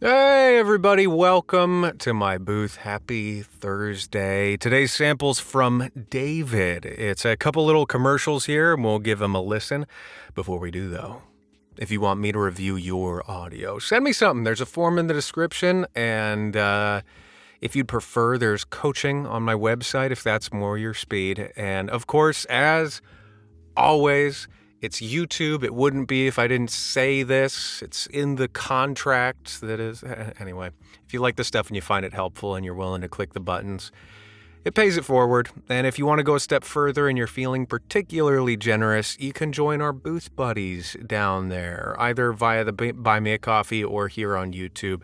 Hey everybody, welcome to my booth. Happy Thursday. Today's sample's from David. It's a couple little commercials here and we'll give them a listen. Before we do though, if you want me to review your audio, send me something. There's a form in the description, and if you'd prefer, there's coaching on my website if that's more your speed. And of course, as always, it's YouTube. It wouldn't be if I didn't say this. It's in the contract that is. Anyway, if you like the stuff and you find it helpful and you're willing to click the buttons, it pays it forward. And if you want to go a step further and you're feeling particularly generous, you can join our booth buddies down there, either via the Buy Me a Coffee or here on YouTube.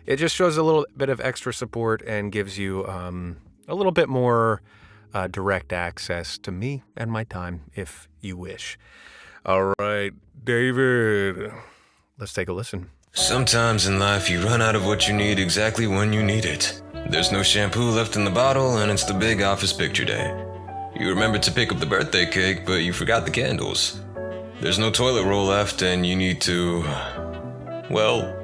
It just shows a little bit of extra support and gives you a little bit more direct access to me and my time if you wish. All right, David, let's take a listen. Sometimes in life you run out of what you need exactly when you need it. There's no shampoo left in the bottle and it's the big office picture day. You remembered to pick up the birthday cake, but you forgot the candles. There's no toilet roll left and you need to... well,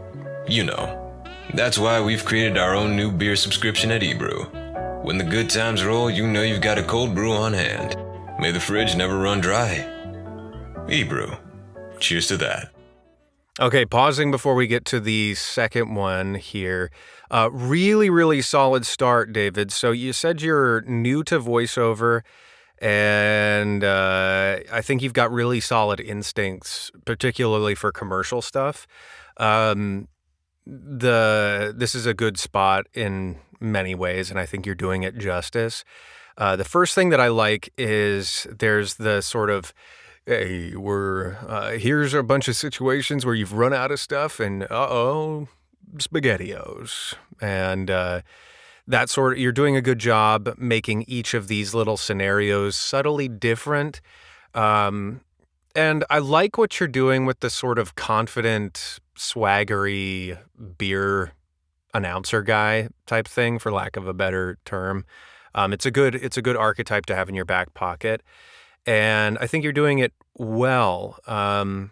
you know. That's why we've created our own new beer subscription at eBrew. When the good times roll, you know you've got a cold brew on hand. May the fridge never run dry. eBrew. Cheers to that. Okay, pausing before we get to the second one here. Really solid start, David. So you said you're new to VoiceOver, and I think you've got really solid instincts, particularly for commercial stuff. This is a good spot in many ways, and I think you're doing it justice. The first thing that I like is there's the sort of, hey, here's a bunch of situations where you've run out of stuff and SpaghettiOs. And that sort of, you're doing a good job making each of these little scenarios subtly different. And I like what you're doing with the sort of confident, swaggery beer announcer guy type thing, for lack of a better term. It's a good archetype to have in your back pocket. And I think you're doing it well. And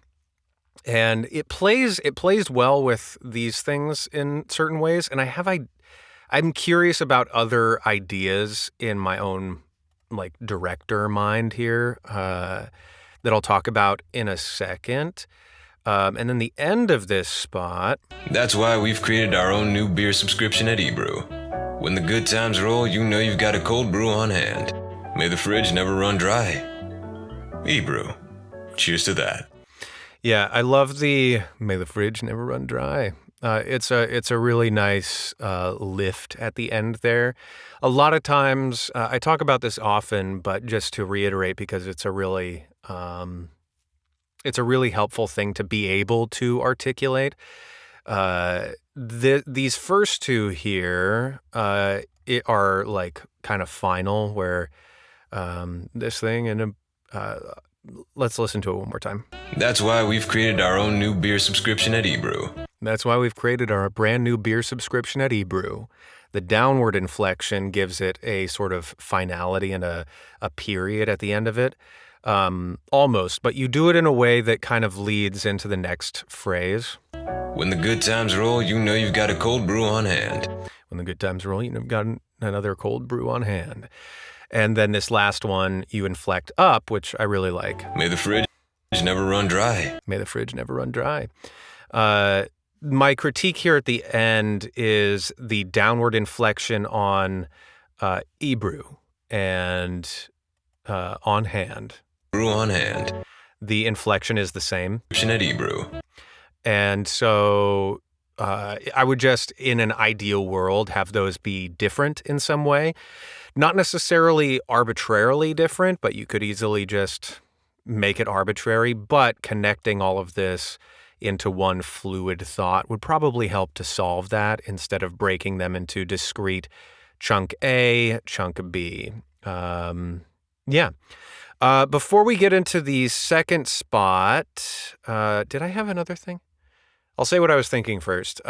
it plays well with these things in certain ways. And I'm curious about other ideas in my own like director mind here that I'll talk about in a second. And then the end of this spot. That's why we've created our own new beer subscription at eBrew. When the good times roll, you know you've got a cold brew on hand. May the fridge never run dry. eBrew. Cheers to that. Yeah, I love the may the fridge never run dry. It's a really nice lift at the end there. A lot of times, I talk about this often, but just to reiterate, because it's a really helpful thing to be able to articulate. These first two here are like kind of final, where this thing and let's listen to it one more time. That's why we've created our own new beer subscription at eBrew. That's why we've created our brand new beer subscription at eBrew. The downward inflection gives it a sort of finality and a period at the end of it. Almost, but you do it in a way that kind of leads into the next phrase. When the good times roll, you know you've got a cold brew on hand. When the good times roll, you've got another cold brew on hand. And then this last one, you inflect up, which I really like. May the fridge never run dry. May the fridge never run dry. My critique here at the end is the downward inflection on eBrew and on hand. Brew on hand. The inflection is the same. At eBrew. And so I would just, in an ideal world, have those be different in some way. Not necessarily arbitrarily different, but you could easily just make it arbitrary. But connecting all of this into one fluid thought would probably help to solve that instead of breaking them into discrete chunk A, chunk B. Before we get into the second spot, did I have another thing? I'll say what I was thinking first.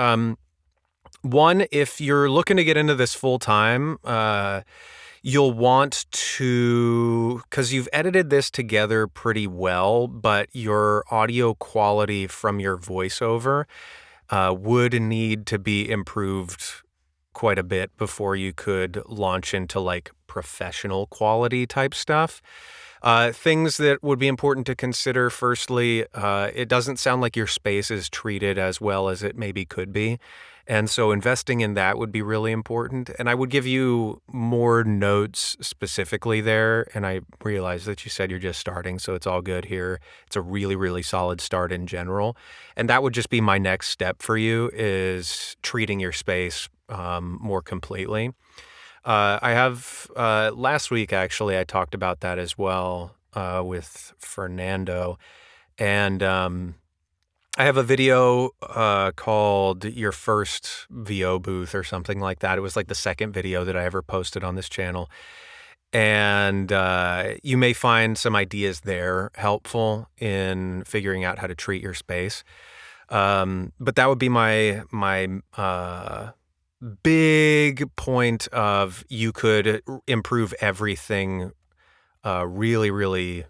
One, if you're looking to get into this full time, you'll want to, because you've edited this together pretty well, but your audio quality from your voiceover would need to be improved quite a bit before you could launch into like professional quality type stuff. Things that would be important to consider. Firstly, it doesn't sound like your space is treated as well as it maybe could be. And so investing in that would be really important. And I would give you more notes specifically there. And I realize that you said you're just starting, so it's all good here. It's a really, really solid start in general. And that would just be my next step for you, is treating your space more completely. I have, last week, actually, I talked about that as well with Fernando. And I have a video called Your First VO Booth or something like that. It was like the second video that I ever posted on this channel. And you may find some ideas there helpful in figuring out how to treat your space. But that would be my big point of, you could improve everything really, really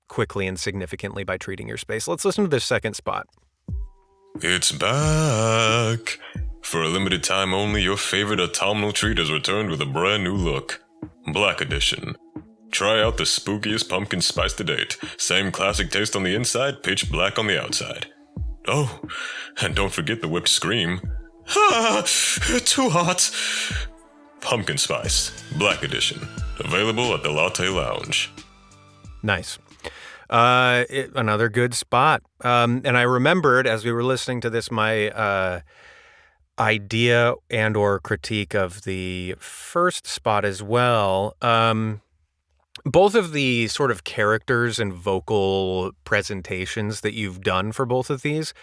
quickly and significantly by treating your space. Let's listen to this second spot. It's back! For a limited time only, your favorite autumnal treat has returned with a brand new look. Black Edition. Try out the spookiest pumpkin spice to date. Same classic taste on the inside, pitch black on the outside. Oh, and don't forget the whipped scream. Ah, too hot! Pumpkin Spice, Black Edition. Available at the Latte Lounge. Nice. Another good spot. And I remembered as we were listening to this, my idea and or critique of the first spot as well. Both of the sort of characters and vocal presentations that you've done for both of these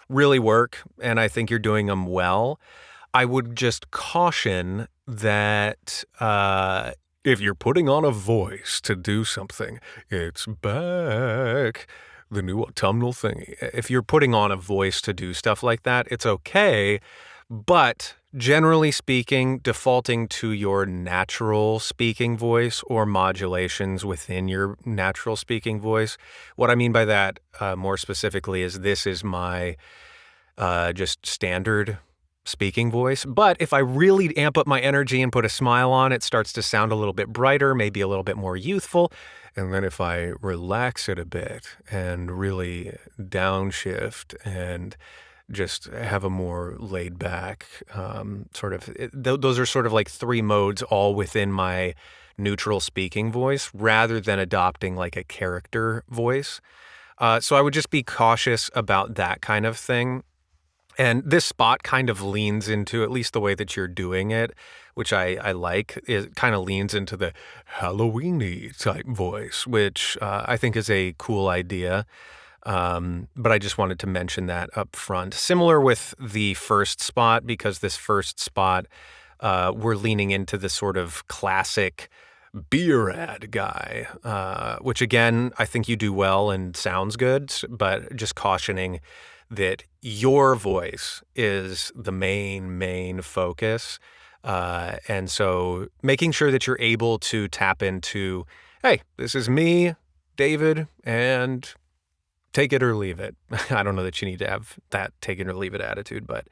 really work, and I think you're doing them well. I would just caution that if you're putting on a voice to do something, it's back, the new autumnal thingy. If you're putting on a voice to do stuff like that, it's okay, but generally speaking, defaulting to your natural speaking voice or modulations within your natural speaking voice. What I mean by that more specifically is, this is my just standard speaking voice. But if I really amp up my energy and put a smile on, it starts to sound a little bit brighter, maybe a little bit more youthful. And then if I relax it a bit and really downshift and just have a more laid back those are sort of like three modes all within my neutral speaking voice, rather than adopting like a character voice. So I would just be cautious about that kind of thing. And this spot kind of leans into, at least the way that you're doing it, which I like, it kind of leans into the Halloween-y type voice, which I think is a cool idea. But I just wanted to mention that up front. Similar with the first spot, because this first spot, we're leaning into the sort of classic beer ad guy, which again, I think you do well and sounds good, but just cautioning that your voice is the main focus. And so making sure that you're able to tap into, hey, this is me, David, and take it or leave it. I don't know that you need to have that take it or leave it attitude, but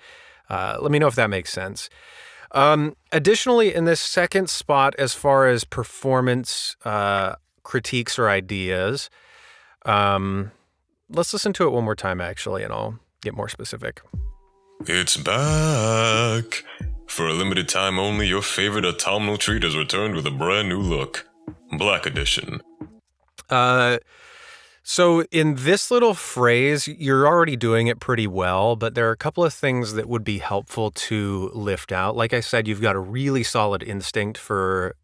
let me know if that makes sense. Additionally, in this second spot, as far as performance critiques or ideas, let's listen to it one more time, actually, and I'll get more specific. It's back! For a limited time only, your favorite autumnal treat has returned with a brand new look. Black Edition. So in this little phrase, you're already doing it pretty well, but there are a couple of things that would be helpful to lift out. Like I said, you've got a really solid instinct for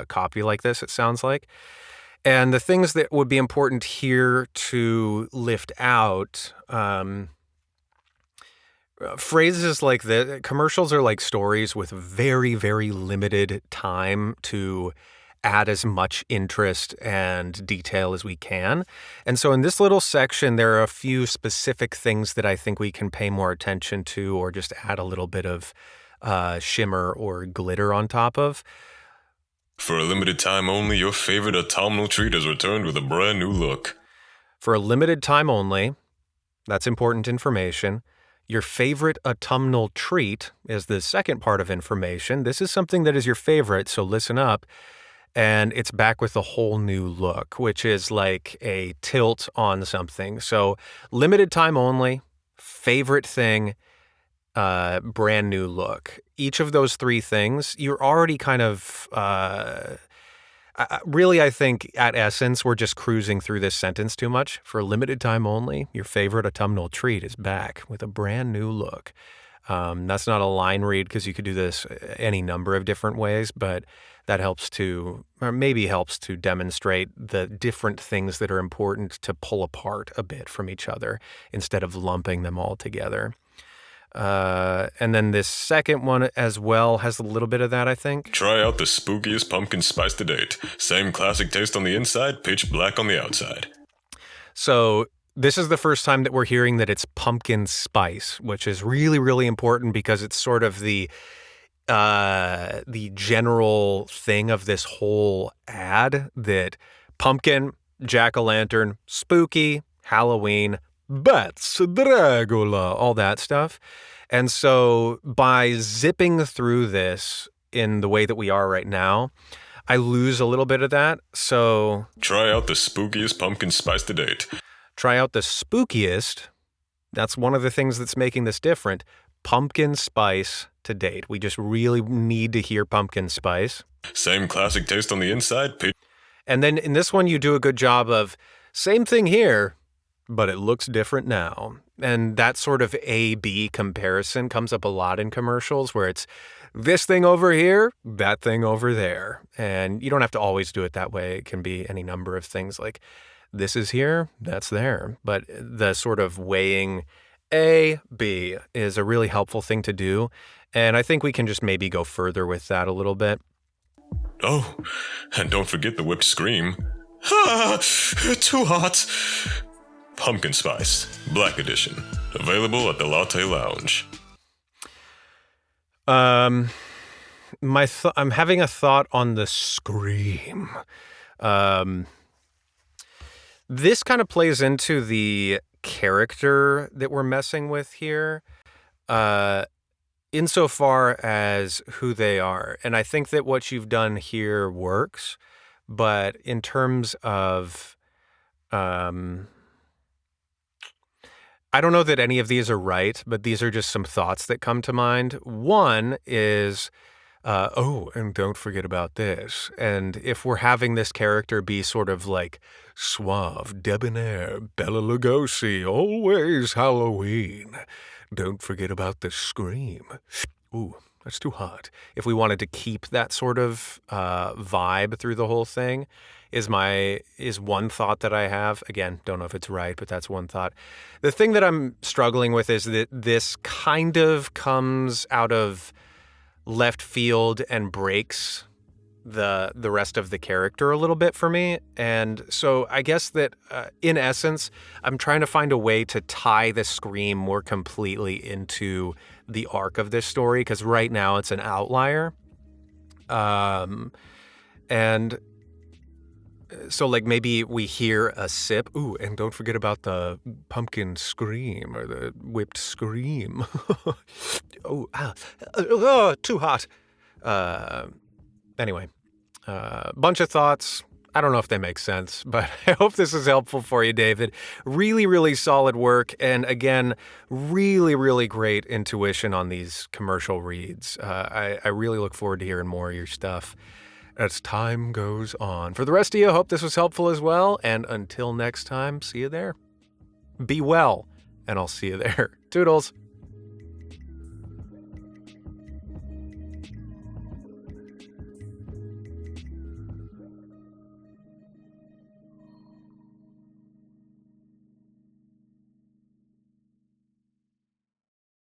copy like this, it sounds like. And the things that would be important here to lift out, phrases like this, commercials are like stories with very, very limited time to add as much interest and detail as we can. And so in this little section, there are a few specific things that I think we can pay more attention to, or just add a little bit of shimmer or glitter on top of. For a limited time only, your favorite autumnal treat has returned with a brand new look. For a limited time only, that's important information, Your favorite autumnal treat is the second part of information. This is something that is your favorite, so listen up. And it's back with a whole new look, which is like a tilt on something. So limited time only, favorite thing, brand new look. Each of those three things, you're already kind of, really, I think at essence, we're just cruising through this sentence too much. For limited time only, your favorite autumnal treat is back with a brand new look. That's not a line read because you could do this any number of different ways, but that helps to, or maybe helps to demonstrate the different things that are important to pull apart a bit from each other instead of lumping them all together. And then this second one as well has a little bit of that, I think. Try out the spookiest pumpkin spice to date. Same classic taste on the inside, pitch black on the outside. So this is the first time that we're hearing that it's pumpkin spice, which is really, really important because it's sort of the general thing of this whole ad that pumpkin, jack-o'-lantern, spooky, Halloween, bats, Dracula, all that stuff. And so by zipping through this in the way that we are right now, I lose a little bit of that. So try out the spookiest pumpkin spice to date. Try out the spookiest. That's one of the things that's making this different. Pumpkin spice to date. We just really need to hear pumpkin spice. Same classic taste on the inside. And then in this one, you do a good job of same thing here, but it looks different now. And that sort of A-B comparison comes up a lot in commercials where it's this thing over here, that thing over there. And you don't have to always do it that way. It can be any number of things like this is here, that's there. But the sort of weighing A, B is a really helpful thing to do. And I think we can just maybe go further with that a little bit. Oh, and don't forget the whipped scream. Ah, too hot. Pumpkin Spice, Black Edition. Available at the Latte Lounge. I'm having a thought on the scream. This kind of plays into the character that we're messing with here, insofar as who they are. And I think that what you've done here works, but in terms of, I don't know that any of these are right, but these are just some thoughts that come to mind. One is, and don't forget about this. And if we're having this character be sort of like suave, debonair, Bela Lugosi, always Halloween, don't forget about the scream. Ooh, that's too hot. If we wanted to keep that sort of vibe through the whole thing, is one thought that I have. Again, don't know if it's right, but that's one thought. The thing that I'm struggling with is that this kind of comes out of left field and breaks the rest of the character a little bit for me. And so I guess that in essence, I'm trying to find a way to tie the scream more completely into the arc of this story, because right now it's an outlier. And so like maybe we hear a sip. Ooh, and don't forget about the pumpkin scream or the whipped scream. Too hot. Anyway, bunch of thoughts. I don't know if they make sense, but I hope this is helpful for you, David. Really, really solid work. And again, really, really great intuition on these commercial reads. I really look forward to hearing more of your stuff as time goes on. For the rest of you, I hope this was helpful as well. And until next time, see you there. Be well, and I'll see you there. Toodles.